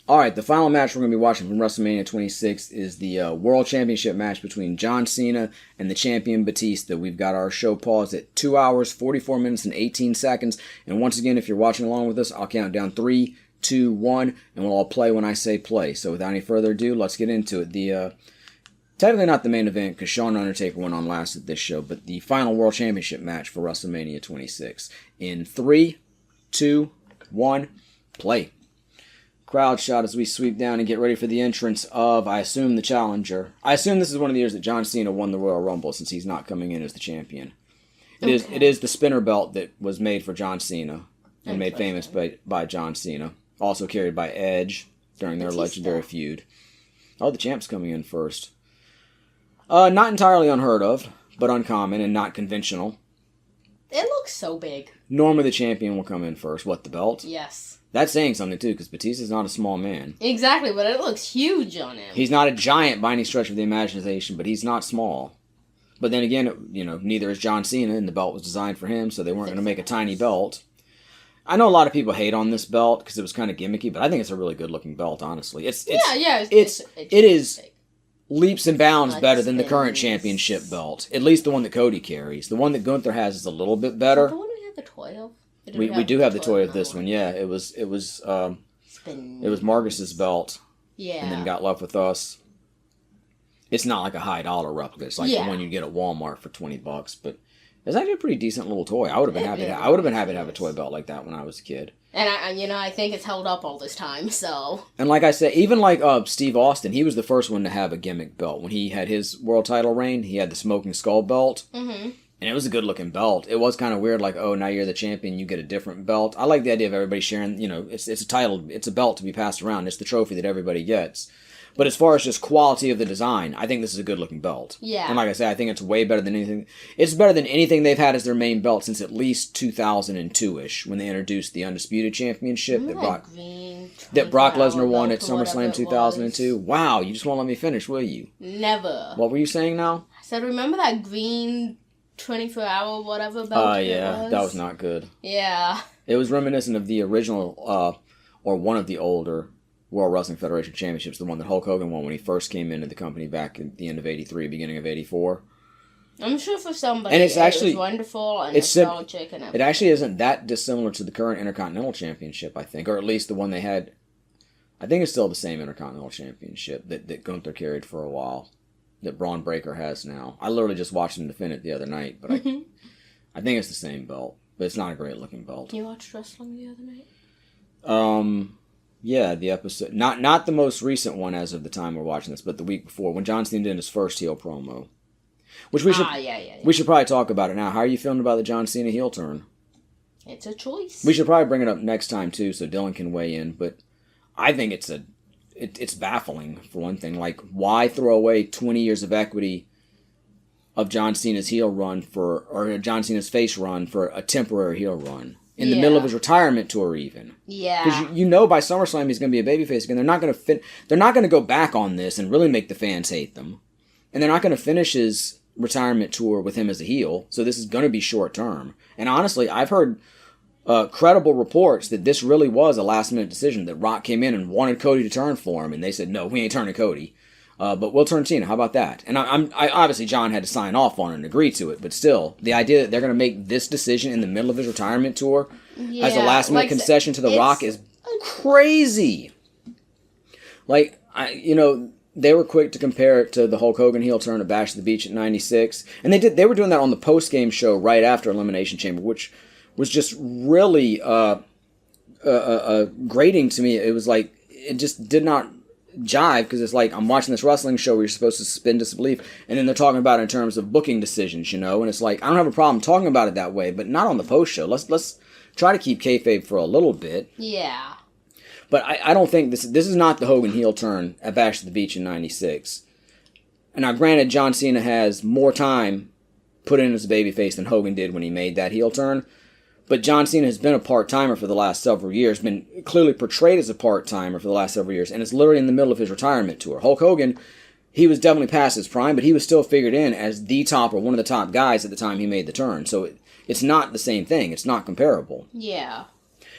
All right, the final match we're going to be watching from WrestleMania 26 is the World Championship match between John Cena and the champion Batista. We've got our show paused at 2 hours, 44 minutes, and 18 seconds. And once again, if you're watching along with us, I'll count down 3, 2, 1, and we'll all play when I say play. So without any further ado, let's get into it. Technically not the main event, because Shawn and Undertaker went on last at this show, but the final World Championship match for WrestleMania 26. In 3, 2, 1, play. Crowd shot as we sweep down and get ready for the entrance of, I assume, the challenger. I assume this is one of the years that John Cena won the Royal Rumble, since he's not coming in as the champion. It is the spinner belt that was made for John Cena and made famous by John Cena. Also carried by Edge during their legendary feud. Oh, the champ's coming in first. Not entirely unheard of, but uncommon and not conventional. It looks so big. Normally the champion will come in first. What, the belt? Yes. That's saying something, too, because Batista's not a small man. Exactly, but it looks huge on him. He's not a giant by any stretch of the imagination, but he's not small. But then again, neither is John Cena, and the belt was designed for him, so they weren't going to make a tiny belt. I know a lot of people hate on this belt because it was kind of gimmicky, but I think it's a really good-looking belt, honestly. It is leaps and bounds better than the current championship belt. At least the one that Cody carries. The one that Gunther has is a little bit better. Is that the one we had the toy of? We do have the toy of this one, yeah. It was Marcus's belt. Yeah. And then got left with us. It's not like a high dollar replica. It's like the one you get at Walmart for $20, but it's actually a pretty decent little toy. I would have been happy. I would have been happy to have a toy belt like that when I was a kid. And I think it's held up all this time. So. And like I said, even like Steve Austin, he was the first one to have a gimmick belt when he had his world title reign. He had the Smoking Skull belt. Mm-hmm. And it was a good-looking belt. It was kind of weird, like, oh, now you're the champion, you get a different belt. I like the idea of everybody sharing, it's a title, it's a belt to be passed around. It's the trophy that everybody gets. But as far as just quality of the design, I think this is a good-looking belt. Yeah. And like I said, I think it's way better than anything. It's better than anything they've had as their main belt since at least 2002-ish, when they introduced the Undisputed Championship that Brock Lesnar won at SummerSlam 2002. Wow, you just won't let me finish, will you? Never. What were you saying now? I said, remember that green 24-hour whatever belt that was not good. Yeah. It was reminiscent of the original, or one of the older World Wrestling Federation Championships, the one that Hulk Hogan won when he first came into the company back at the end of 83, beginning of 84. I'm sure for somebody and it's actually, it was wonderful and nostalgic and everything. It actually isn't that dissimilar to the current Intercontinental Championship, I think, or at least the one they had. I think it's still the same Intercontinental Championship that Gunther carried for a while. That Braun Breaker has now. I literally just watched him defend it the other night, but I think it's the same belt, but it's not a great looking belt. You watched wrestling the other night? Yeah, the episode, not the most recent one as of the time we're watching this, but the week before when John Cena did his first heel promo, which we should we should probably talk about it now. How are you feeling about the John Cena heel turn? It's a choice. We should probably bring it up next time too, so Dylan can weigh in. But I think it's baffling, for one thing. Like, why throw away 20 years of equity of John Cena's heel run or John Cena's face run for a temporary heel run? In the middle of his retirement tour, even. Yeah. Because by SummerSlam he's going to be a babyface again. They're not going to go back on this and really make the fans hate them. And they're not going to finish his retirement tour with him as a heel. So this is going to be short term. And honestly, I've heard credible reports that this really was a last-minute decision, that Rock came in and wanted Cody to turn for him, and they said, no, we ain't turning Cody. But we'll turn Cena. How about that? And I obviously John had to sign off on it and agree to it, but still, the idea that they're going to make this decision in the middle of his retirement tour as a last-minute concession to The Rock is crazy. Like, they were quick to compare it to the Hulk Hogan heel turn at Bash at the Beach at 96, and they were doing that on the post-game show right after Elimination Chamber, which was just really grating to me. It was like, it just did not jive, because it's like, I'm watching this wrestling show where you're supposed to suspend disbelief, and then they're talking about it in terms of booking decisions, and it's like, I don't have a problem talking about it that way, but not on the post show. Let's try to keep kayfabe for a little bit. Yeah. But I don't think this is not the Hogan heel turn at Bash at the Beach in 96. And now, granted, John Cena has more time put in as a babyface than Hogan did when he made that heel turn. But John Cena has been a part-timer for the last several years, been clearly portrayed as a part-timer for the last several years, and it's literally in the middle of his retirement tour. Hulk Hogan, he was definitely past his prime, but he was still figured in as the top or one of the top guys at the time he made the turn. So it's not the same thing. It's not comparable. Yeah.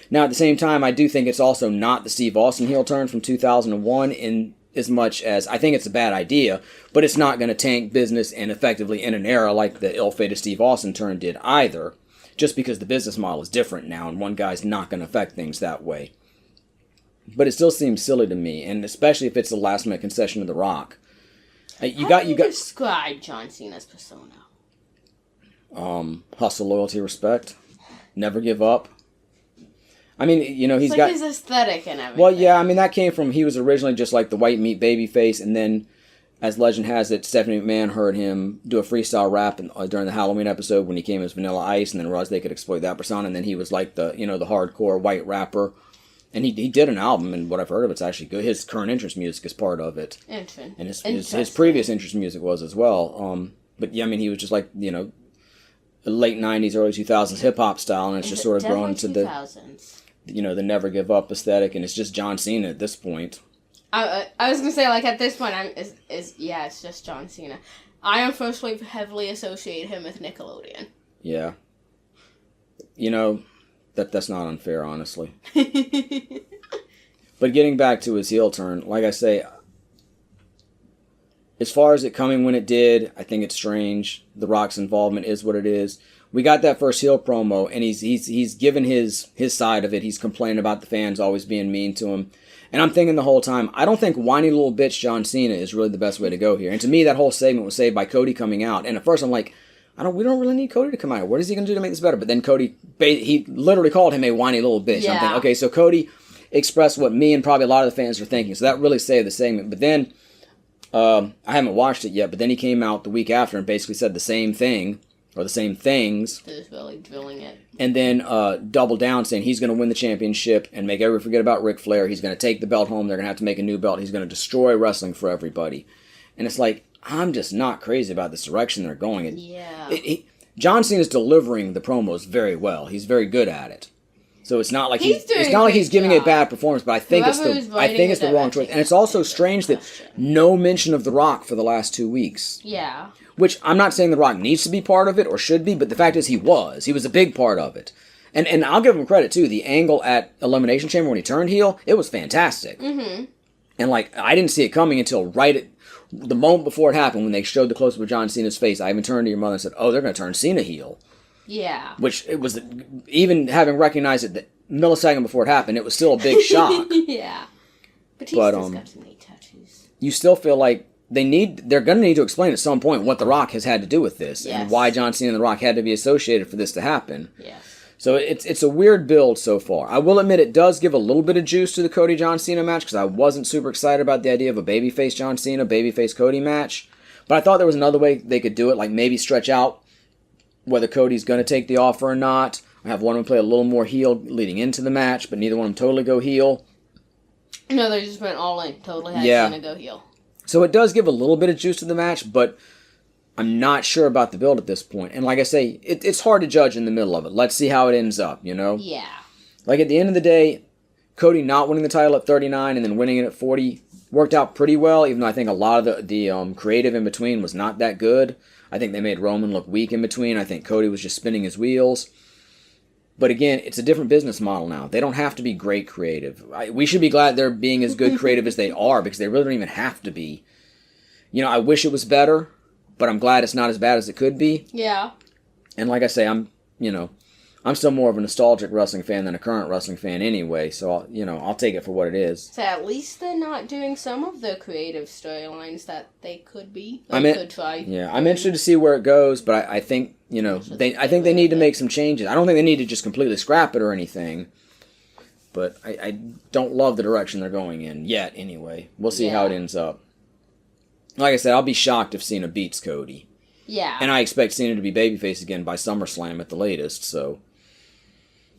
Now, at the same time, I do think it's also not the Steve Austin heel turn from 2001 in as much as I think it's a bad idea, but it's not going to tank business and effectively in an era like the ill-fated Steve Austin turn did either, just because the business model is different now and one guy's not going to affect things that way. But it still seems silly to me, and especially if it's the last-minute concession of The Rock. How do you describe John Cena's persona? Hustle, loyalty, respect. Never give up. I mean, he's like got his aesthetic and everything. Well, yeah, I mean, that came from, he was originally just like the white meat baby face, and then, as legend has it, Stephanie McMahon heard him do a freestyle rap during the Halloween episode when he came as Vanilla Ice, and then realized they could exploit that persona, and then he was like the hardcore white rapper. And he did an album, and what I've heard of it's actually good. His current interest music is part of it. Interesting. And his previous interest music was as well. But yeah, I mean, he was just like, the late 90s, early 2000s hip-hop style, and it's just sort of grown into the 2000s. The never give up aesthetic, and it's just John Cena at this point. I was gonna say, like, at this point, it's just John Cena. I unfortunately heavily associate him with Nickelodeon. Yeah. That's not unfair, honestly. But getting back to his heel turn, like I say, as far as it coming when it did, I think it's strange. The Rock's involvement is what it is. We got that first heel promo, and he's given his side of it. He's complaining about the fans always being mean to him. And I'm thinking the whole time, I don't think whiny little bitch John Cena is really the best way to go here. And to me, that whole segment was saved by Cody coming out. And at first I'm like, we don't really need Cody to come out. What is he going to do to make this better? But then Cody, he literally called him a whiny little bitch. Yeah. I'm thinking, okay, so Cody expressed what me and probably a lot of the fans are thinking. So that really saved the segment. But then, I haven't watched it yet, but then he came out the week after and basically said the same thing, or the same things. Just really drilling it. And then doubled down saying he's going to win the championship and make everybody forget about Ric Flair. He's going to take the belt home. They're going to have to make a new belt. He's going to destroy wrestling for everybody. And it's like, I'm just not crazy about this direction they're going in. Yeah. John Cena's delivering the promos very well. He's very good at it. So it's not like he's giving a bad performance, but I think it's the wrong choice. And it's also strange that no mention of The Rock for the last 2 weeks. Yeah. Which I'm not saying The Rock needs to be part of it or should be, but the fact is he was a big part of it. And I'll give him credit too. The angle at Elimination Chamber when he turned heel, it was fantastic. Mm-hmm. And I didn't see it coming until right at the moment before it happened when they showed the close-up of John Cena's face. I even turned to your mother and said, "Oh, they're going to turn Cena heel." Yeah. Which it was, even having recognized it the millisecond before it happened, it was still a big shock. Yeah. Batista's got too many tattoos. You still feel like they're going to need to explain at some point what The Rock has had to do with this, and why John Cena and The Rock had to be associated for this to happen. Yeah. So it's a weird build so far. I will admit it does give a little bit of juice to the Cody John Cena match, because I wasn't super excited about the idea of a babyface John Cena, babyface Cody match. But I thought there was another way they could do it, like maybe stretch out whether Cody's going to take the offer or not, or have one of them play a little more heel leading into the match, but neither one of them totally go heel. No, they just went all in, totally had Cena go heel. So it does give a little bit of juice to the match, but I'm not sure about the build at this point. And like I say, it's hard to judge in the middle of it. Let's see how it ends up, Yeah. Like at the end of the day, Cody not winning the title at 39 and then winning it at 40 worked out pretty well, even though I think a lot of the creative in between was not that good. I think they made Roman look weak in between. I think Cody was just spinning his wheels. But again, it's a different business model now. They don't have to be great creative. We should be glad they're being as good creative as they are, because they really don't even have to be. I wish it was better, but I'm glad it's not as bad as it could be. Yeah. And like I say, I'm still more of a nostalgic wrestling fan than a current wrestling fan anyway, so I'll take it for what it is. So at least they're not doing some of the creative storylines that they could be. Could try. Yeah, I'm interested to see where it goes, but I think they need to make some changes. I don't think they need to just completely scrap it or anything, but I don't love the direction they're going in yet. Anyway, we'll see how it ends up. Like I said, I'll be shocked if Cena beats Cody. Yeah. And I expect Cena to be babyface again by SummerSlam at the latest, so.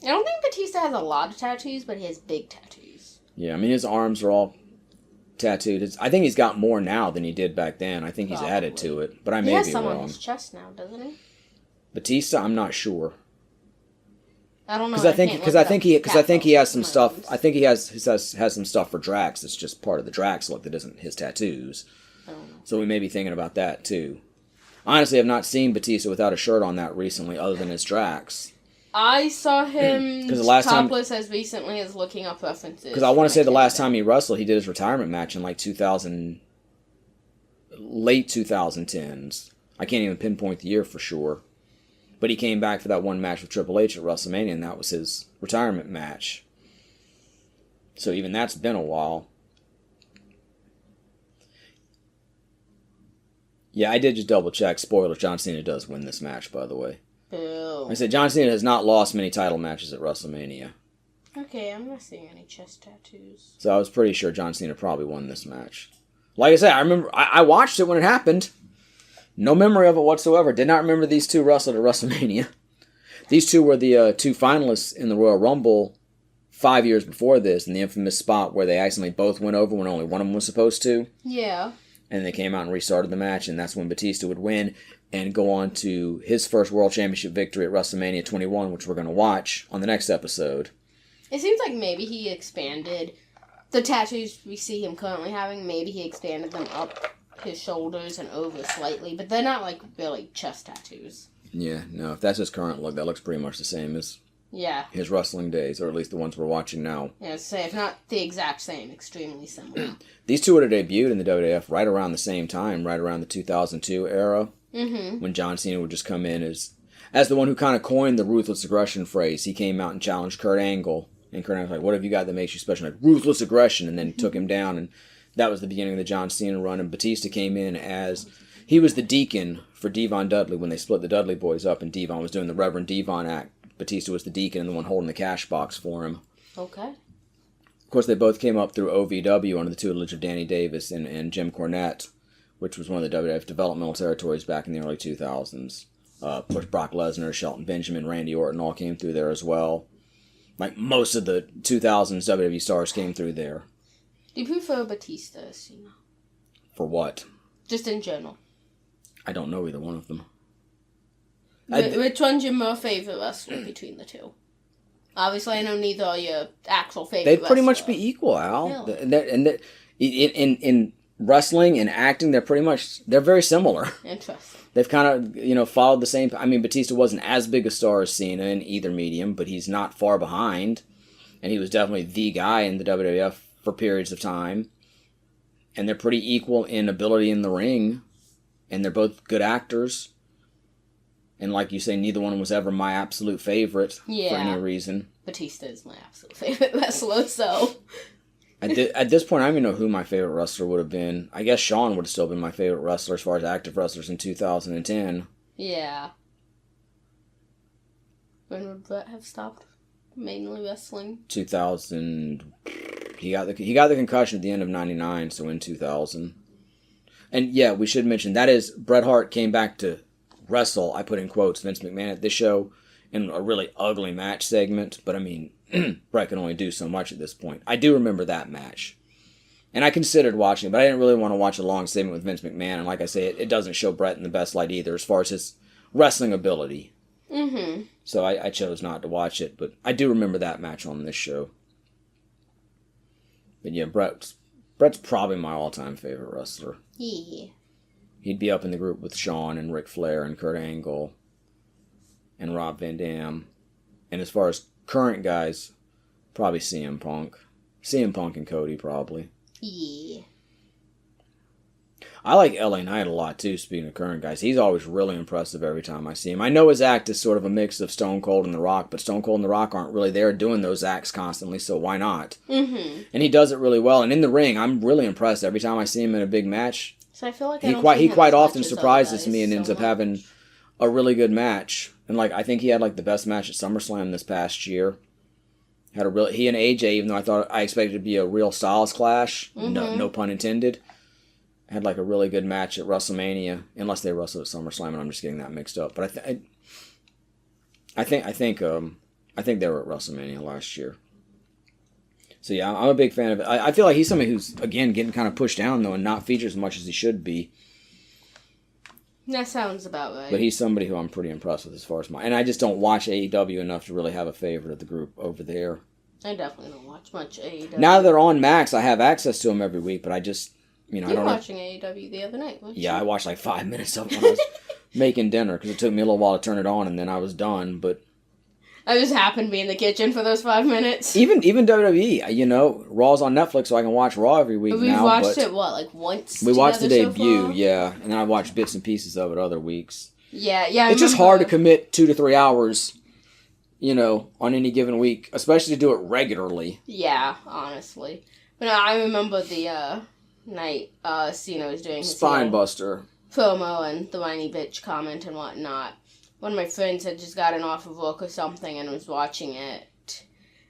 I don't think Batista has a lot of tattoos, but he has big tattoos. Yeah, I mean, his arms are all tattooed. I think he's got more now than he did back then. I think he's added to it, but I may be wrong. He has some on his chest now, doesn't he? Batista, I'm not sure. I don't know. Because I think he has some stuff. I think he has some stuff for Drax that's just part of the Drax look that isn't his tattoos. I don't know. So we may be thinking about that too. Honestly, I've not seen Batista without a shirt on that recently, other than his Drax. I saw him the last topless as recently as looking up references. Because I want to say the last time he wrestled, he did his retirement match in like 2000, late 2010s. I can't even pinpoint the year for sure. But he came back for that one match with Triple H at WrestleMania, and that was his retirement match. So even that's been a while. Yeah, I did just double check. Spoiler, John Cena does win this match, by the way. Boo. I said John Cena has not lost many title matches at WrestleMania. Okay, I'm not seeing any chest tattoos. So I was pretty sure John Cena probably won this match. Like I said, I remember I watched it when it happened. No memory of it whatsoever. Did not remember these two wrestled at WrestleMania. These two were the two finalists in the Royal Rumble 5 years before this, in the infamous spot where they accidentally both went over when only one of them was supposed to. Yeah. And they came out and restarted the match, and that's when Batista would win and go on to his first World Championship victory at WrestleMania 21, which we're going to watch on the next episode. It seems like maybe he expanded the tattoos we see him currently having. Maybe he expanded them up his shoulders and over slightly, but they're not like really chest tattoos. Yeah, no, if that's his current look, that looks pretty much the same as his wrestling days, or at least the ones we're watching now. Yeah, say if not the exact same, extremely similar. These two would have debuted in the WWF right around the same time, right around the 2002 era, when John Cena would just come in as the one who kind of coined the ruthless aggression phrase. He came out and challenged Kurt Angle, and Kurt Angle was like, "What have you got that makes you special?" Like, ruthless aggression, and then took him down, and that was the beginning of the John Cena run. And Batista came in as he was the deacon for Devon Dudley when they split the Dudley boys up, and Devon was doing the Reverend Devon act. Batista was the deacon and the one holding the cash box for him. Okay. Of course, they both came up through OVW under the tutelage of Danny Davis and Jim Cornette, which was one of the WWF developmental territories back in the early 2000s. Of course, Brock Lesnar, Shelton Benjamin, Randy Orton all came through there as well. Like most of the 2000s WWE stars came through there. Do you prefer Batista or Cena? For what? Just in general. I don't know either one of them. Which one's your more favorite wrestler between the two? Obviously, I know neither are your actual favorite They'd pretty much wrestler. be equal, Al. Really? In wrestling and acting, they're very similar. Interesting. They've kind of, followed the same. I mean, Batista wasn't as big a star as Cena in either medium, but he's not far behind. And he was definitely the guy in the WWF for periods of time. And they're pretty equal in ability in the ring. And they're both good actors. And like you say, neither one was ever my absolute favorite for any reason. Batista is my absolute favorite wrestler, so... At this point, I don't even know who my favorite wrestler would have been. I guess Shawn would have still been my favorite wrestler as far as active wrestlers in 2010. Yeah. When would Brett have stopped mainly wrestling? 2000. He got the concussion at the end of 99, so in 2000. And yeah, we should mention, that is, Bret Hart came back to wrestle, I put in quotes, Vince McMahon at this show in a really ugly match segment, but I mean, Bret can only do so much at this point. I do remember that match. And I considered watching it, but I didn't really want to watch a long segment with Vince McMahon, and like I say, it doesn't show Bret in the best light either as far as his wrestling ability. Mm-hmm. So I chose not to watch it, but I do remember that match on this show. But yeah, Bret's probably my all-time favorite wrestler. Yeah. He'd be up in the group with Shawn and Ric Flair and Kurt Angle and Rob Van Dam. And as far as current guys, probably CM Punk. CM Punk and Cody, probably. Yeah. I like LA Knight a lot, too, speaking of current guys. He's always really impressive every time I see him. I know his act is sort of a mix of Stone Cold and The Rock, but Stone Cold and The Rock aren't really there doing those acts constantly, so why not? Mm-hmm. And he does it really well. And in the ring, I'm really impressed every time I see him in a big match. So I feel like he quite often surprises me and ends up having a really good match. And like I think he had like the best match at SummerSlam this past year. He and AJ, even though I expected it to be a real styles clash, no pun intended, had like a really good match at WrestleMania, unless they wrestled at SummerSlam, and I'm just getting that mixed up. But I think they were at WrestleMania last year. So yeah, I'm a big fan of it. I feel like he's somebody who's, again, getting kind of pushed down, though, and not featured as much as he should be. That sounds about right. But he's somebody who I'm pretty impressed with as far as and I just don't watch AEW enough to really have a favorite of the group over there. I definitely don't watch much AEW. Now that they're on Max, I have access to them every week, but I just, I don't know. You were watching AEW the other night, weren't you? Yeah, I watched like 5 minutes of it when I was making dinner, because it took me a little while to turn it on, and then I was done, but... I just happened to be in the kitchen for those 5 minutes. Even WWE, you know, Raw's on Netflix, so I can watch Raw every week We've now. watched it, like once? We watched the debut, so yeah, and then I watched bits and pieces of it other weeks. Yeah. It's just hard to commit 2 to 3 hours, you know, on any given week, especially to do it regularly. Yeah, honestly. But I remember the night Cena was doing his Spinebuster promo and the whiny bitch comment and whatnot. One of my friends had just gotten off of work or something and was watching it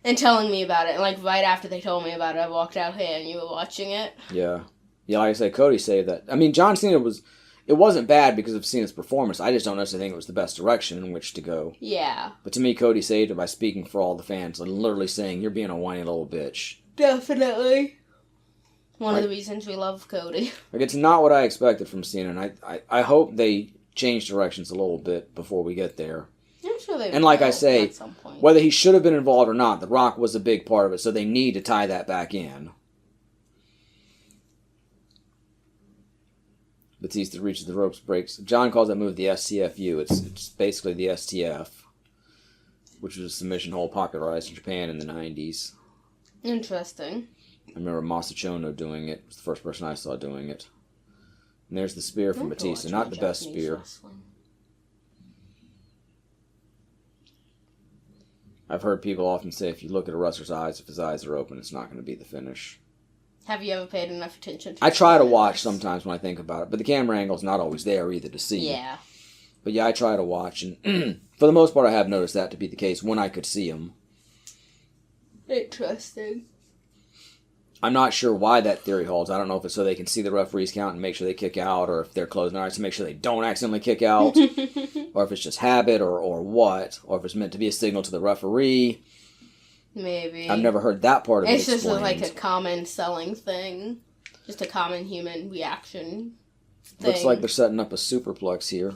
and telling me about it. And, like, right after they told me about it, I walked out here and you were watching it. Yeah. Yeah, like I said, Cody saved that. I mean, John Cena it wasn't bad because of Cena's performance. I just don't necessarily think it was the best direction in which to go. Yeah. But to me, Cody saved it by speaking for all the fans and literally saying, "You're being a whiny little bitch." Definitely. One of the reasons we love Cody. Like, it's not what I expected from Cena, and I hope they change directions a little bit before we get there. I'm sure they And like I say, at some point. whether he should have been involved or not, The Rock was a big part of it, so they need to tie that back in. Batista reaches the ropes, breaks. John calls that move the STFU. It's basically the STF, which was a submission hold popularized in Japan in the 90s. Interesting. I remember Masachono doing it. It was the first person I saw doing it. And there's the spear from Batista. Not the best spear. Wrestling. I've heard people often say if you look at a wrestler's eyes, if his eyes are open, it's not going to be the finish. Have you ever paid enough attention to I try to watch sometimes when I think about it, but the camera angle's not always there either to see. Yeah. But yeah, I try to watch, and for the most part I have noticed that to be the case when I could see him. Interesting. I'm not sure why that theory holds. I don't know if it's so they can see the referees count and make sure they kick out, or if they're closing their eyes to make sure they don't accidentally kick out, or if it's just habit, or what, or if it's meant to be a signal to the referee. Maybe. I've never heard that part of it explained. It's just like a common selling thing. Just a common human reaction thing. Looks like they're setting up a superplex here.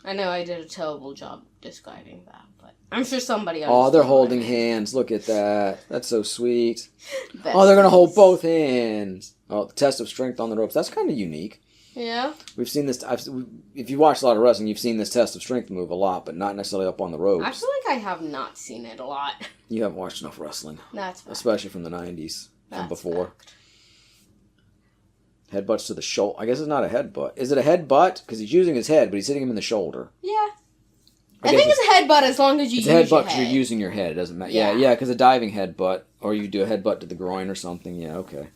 I know I did a terrible job describing that, but I'm sure somebody else. Oh, they're holding hands. Look at that. That's so sweet. They're going to hold both hands. Oh, the test of strength on the ropes. That's kind of unique. Yeah. We've seen this. If you watch a lot of wrestling, you've seen this test of strength move a lot, but not necessarily up on the ropes. I feel like I have not seen it a lot. You haven't watched enough wrestling. That's fact. Especially from the 90s. From before. Fact. Headbutts to the shoulder. I guess it's not a headbutt. Is it a headbutt? Because he's using his head, but he's hitting him in the shoulder. Yeah. I think it's a headbutt as long as you use your head. It's a headbutt because you're using your head. It doesn't matter. Yeah, because a diving headbutt, or you do a headbutt to the groin or something. Yeah, okay.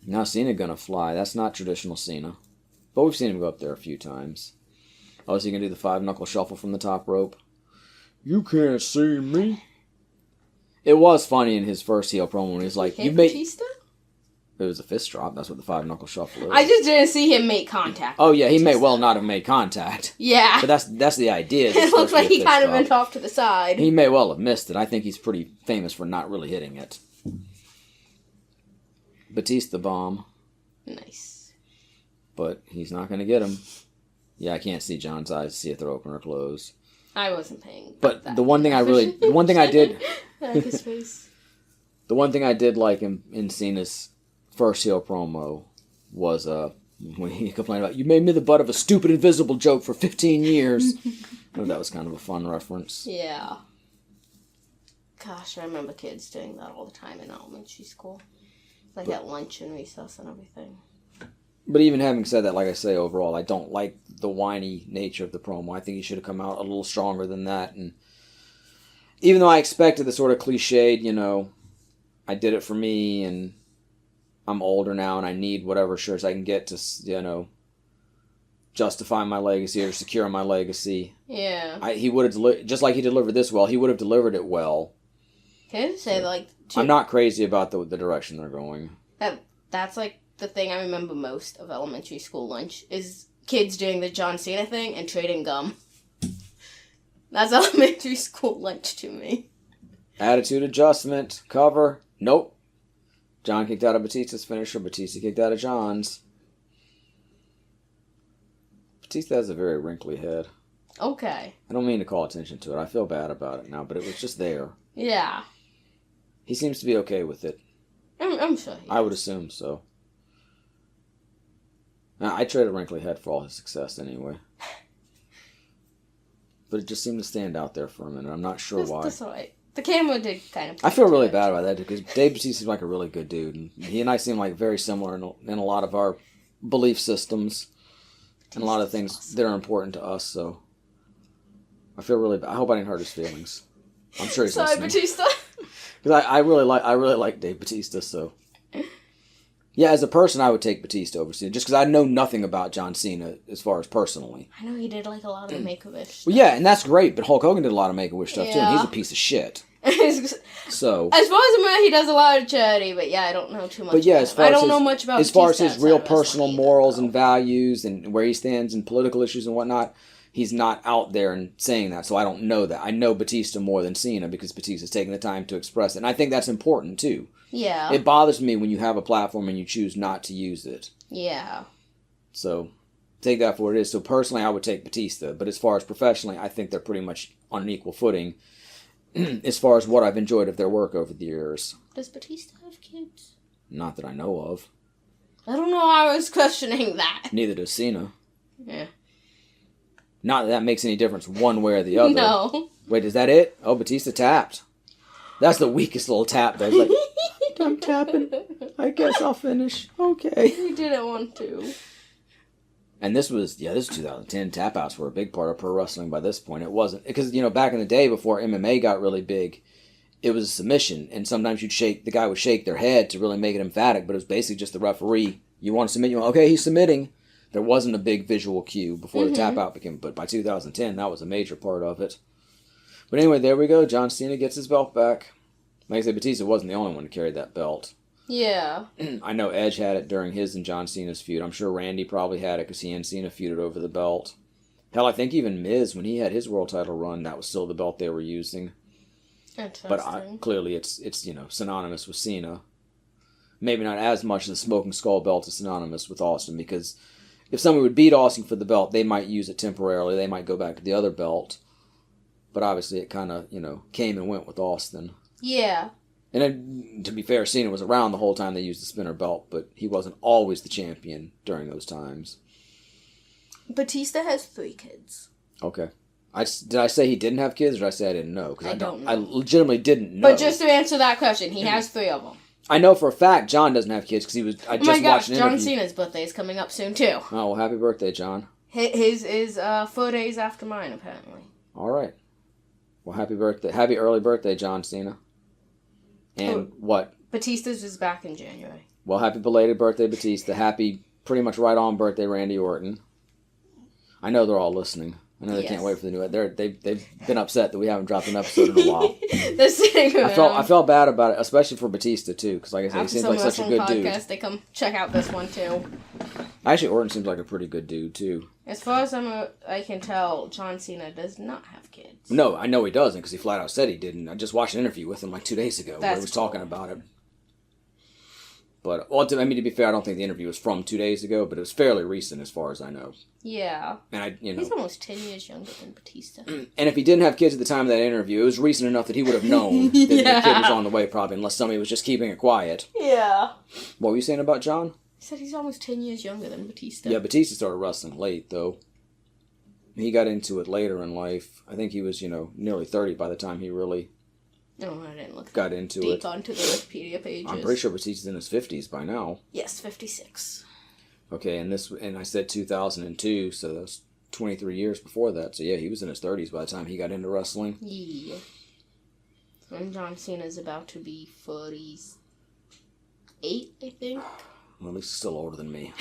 Now Cena gonna fly. That's not traditional Cena. But we've seen him go up there a few times. Oh, is he gonna do the 5-knuckle shuffle from the top rope? You can't see me. It was funny in his first heel promo when he was like, "You made." Batista? It was a fist drop. That's what the 5-knuckle shuffle is. I just didn't see him make contact. Oh yeah, he may well not have made contact. Yeah. But that's the idea. It looks like he kind of went off to the side. He may well have missed it. I think he's pretty famous for not really hitting it. Batista bomb. Nice. But he's not going to get him. Yeah, I can't see John's eyes to see if they're open or closed. I wasn't paying. But the one thing I did. Like his face. The one thing I did like in Cena's first heel promo was when he complained about, "You made me the butt of a stupid invisible joke for 15 years." I thought that was kind of a fun reference. Yeah. Gosh, I remember kids doing that all the time in elementary school. Like at lunch and recess and everything. But even having said that, like I say, overall, I don't like the whiny nature of the promo. I think he should have come out a little stronger than that. And even though I expected the sort of cliched, you know, I did it for me and I'm older now and I need whatever shirts I can get to, you know, justify my legacy or secure my legacy. Yeah. He would have, just like he delivered this well, he would have delivered it well. Can I just say, like... I'm not crazy about the direction they're going. That's, like, the thing I remember most of elementary school lunch is kids doing the John Cena thing and trading gum. That's elementary school lunch to me. Attitude adjustment. Cover. Nope. John kicked out of Batista's finisher. Batista kicked out of John's. Batista has a very wrinkly head. Okay. I don't mean to call attention to it. I feel bad about it now, but it was just there. Yeah. He seems to be okay with it. I'm sure he is. I would assume so. Now, I trade a wrinkly head for all his success anyway. but it just seemed to stand out there for a minute. I'm not sure why. That's all right. The camera did kind of... I feel really bad about that, because Dave Bautista seems like a really good dude, and he and I seem like very similar in a lot of our belief systems, and a lot of things that are important to us, so I feel really bad. I hope I didn't hurt his feelings. I'm sure he's Sorry, listening. Batista. Because I really like Dave Bautista, so... Yeah, as a person, I would take Batista over Cena, just because I know nothing about John Cena as far as personally. I know he did like a lot of the Make-A-Wish. Well, yeah, and that's great, but Hulk Hogan did a lot of Make-A-Wish stuff, too, and he's a piece of shit. So... As far as I'm aware, he does a lot of charity, but yeah, I don't know too much But yeah, about as far I as don't his, know much about as far as Batista his real outside of personal wrestling morals either, and values and where he stands in political issues and whatnot, he's not out there and saying that, so I don't know that. I know Batista more than Cena because Batista's taking the time to express it, and I think that's important, too. Yeah. It bothers me when you have a platform and you choose not to use it. Yeah. So, take that for what it is. So, personally, I would take Batista, but as far as professionally, I think they're pretty much on an equal footing as far as what I've enjoyed of their work over the years. Does Batista have kids? Not that I know of. I don't know. I was questioning that. Neither does Cena. Yeah. Not that makes any difference one way or the other. No. Wait, is that it? Oh, Batista tapped. That's the weakest little tap there. It's like, I'm tapping. I guess I'll finish. Okay. He didn't want to. And this was 2010. Tap outs were a big part of pro wrestling by this point. It wasn't, because, back in the day before MMA got really big, it was a submission. And sometimes the guy would shake their head to really make it emphatic, but it was basically just the referee. You want to submit? Okay, he's submitting. There wasn't a big visual cue before the tap out became, but by 2010, that was a major part of it. But anyway, there we go. John Cena gets his belt back. Like I said, Batista wasn't the only one to carry that belt. Yeah. I know Edge had it during his and John Cena's feud. I'm sure Randy probably had it because he and Cena feuded over the belt. Hell, I think even Miz, when he had his world title run, that was still the belt they were using. Interesting. But clearly it's synonymous with Cena. Maybe not as much as the Smoking Skull belt is synonymous with Austin, because if somebody would beat Austin for the belt, they might use it temporarily. They might go back to the other belt. But obviously it kind of, came and went with Austin. Yeah. And then, to be fair, Cena was around the whole time they used the spinner belt, but he wasn't always the champion during those times. Batista has 3 kids. Okay. Did I say he didn't have kids, or did I say I didn't know? Because I don't know. I legitimately didn't know. But just to answer that question, he has 3 of them. I know for a fact John doesn't have kids because Oh my gosh, John Cena's birthday is coming up soon too. Oh, well, happy birthday, John. His is 4 days after mine, apparently. All right. Well, happy birthday. Happy early birthday, John Cena. And what? Batista's is back in January. Well, happy belated birthday, Batista. Happy, pretty much right on birthday, Randy Orton. I know they're all listening. I know they can't wait for the new. They've been upset that we haven't dropped an episode in a while. They're sitting around. I felt bad about it, especially for Batista too, because like I said, he seems like such a good dude. They come check out this one too. Actually, Orton seems like a pretty good dude too. As far as I can tell, John Cena does not have kids. No, I know he doesn't because he flat out said he didn't. I just watched an interview with him like 2 days ago where he was talking about it. But, to be fair, I don't think the interview was from 2 days ago, but it was fairly recent as far as I know. Yeah. And he's almost 10 years younger than Batista. And if he didn't have kids at the time of that interview, it was recent enough that he would have known that the kid was on the way, probably, unless somebody was just keeping it quiet. Yeah. What were you saying about John? He said he's almost 10 years younger than Batista. Yeah, Batista started wrestling late, though. He got into it later in life. I think he was, nearly 30 by the time he really... No, I didn't look got into deep onto the Wikipedia pages. I'm pretty sure Batista's in his 50s by now. Yes, 56. Okay, and I said 2002, so that was 23 years before that. So yeah, he was in his 30s by the time he got into wrestling. Yeah. And John Cena's about to be 48, I think. Well, at least he's still older than me.